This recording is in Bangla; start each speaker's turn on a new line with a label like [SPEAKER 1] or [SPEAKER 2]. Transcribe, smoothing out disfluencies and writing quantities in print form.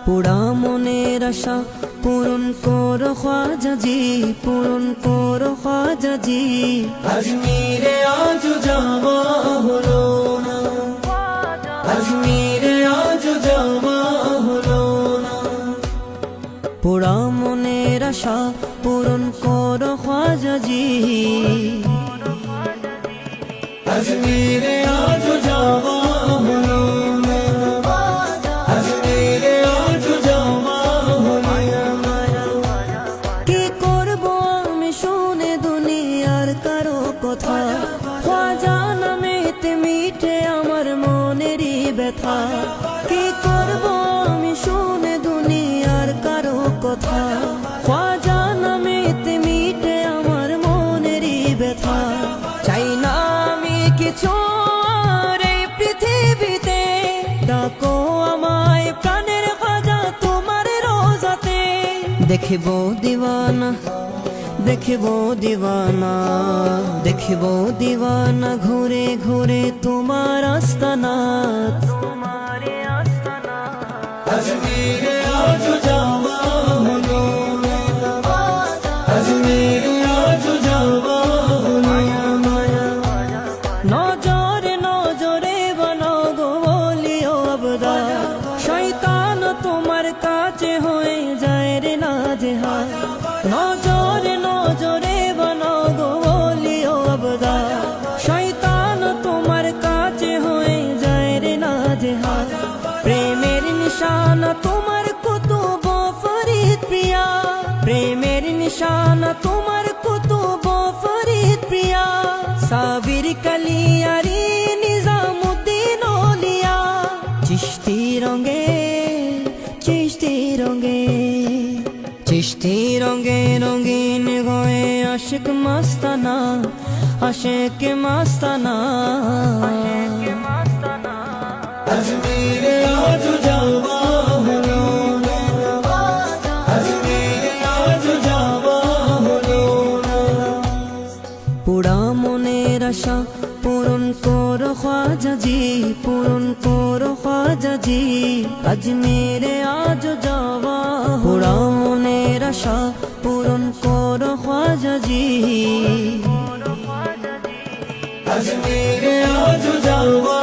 [SPEAKER 1] পোড়া মনের আশা পূরণ করো খাজাজি, পূরণ করো খাজাজি। আজমিরে আজ যাওয়া হলো না, আজমিরে আজ যাওয়া হলো না। পোড়া মনের আশা পূরণ করো খাজাজি, আজমিরে আজ যাওয়া হলো না, আজমিরে আজ যাওয়া হলো না। কি করব আমি শুনে দুনিয়ার কারো কথা, খাজা নামেতে মিটে আমার মনেরই ব্যথা। কি করব আমি শুনে দুনিয়ার কারো কথা, খাজা নামেতে মিটে আমার মনেরই ব্যথা। চাই না আমি কিছু আর এই পৃথিবীতে, ডাকো আমায় প্রাণের খাজা তোমার রোজাতে। দেখিব দিওয়ানা, দেখিব দিওয়ানা, দেখিব দিওয়ানা ঘুরে ঘুরে তোমার আস্তানা, তোমার আস্তানা। আজমিরে আজ যাওয়া হলো না, আজমিরে আজ যাওয়া হলো না। নজরে নজরে বানাও গো বলিও আবদা, শয়তান তোমার কাছে হয়ে যায় রে নাজেহাল। নজরে নজরে বানাও গো বলিও আবদা, শয়তান তোমার কাছে হয়ে যায় রে নাজেহাল। প্রেমের নিশানা তোমার কুতুব ফরিদ প্রিয়া, প্রেমের নিশানা তোমার কুতুব ফরিদ প্রিয়া। সাবির কালিয়ারি নিজামুদ্দিন ওলিয়া, চিশতি রঙে, চিশতি রঙে, চিশতি রঙে রঙিন হয়ে আশিক মাস্তানা, আশিক মাস্তানা। আজমিরে আজ যাওয়া হলো না, আজমিরে আজ যাওয়া হলো না। পোড়া মনের আশা পূরণ করো খাজাজি, পূরণ করো খাজাজি। আজমিরে আজ যাওয়া, পোড়া মনের আশা পূরণ করো খাজাজি, আজমিরে আজ যাওয়া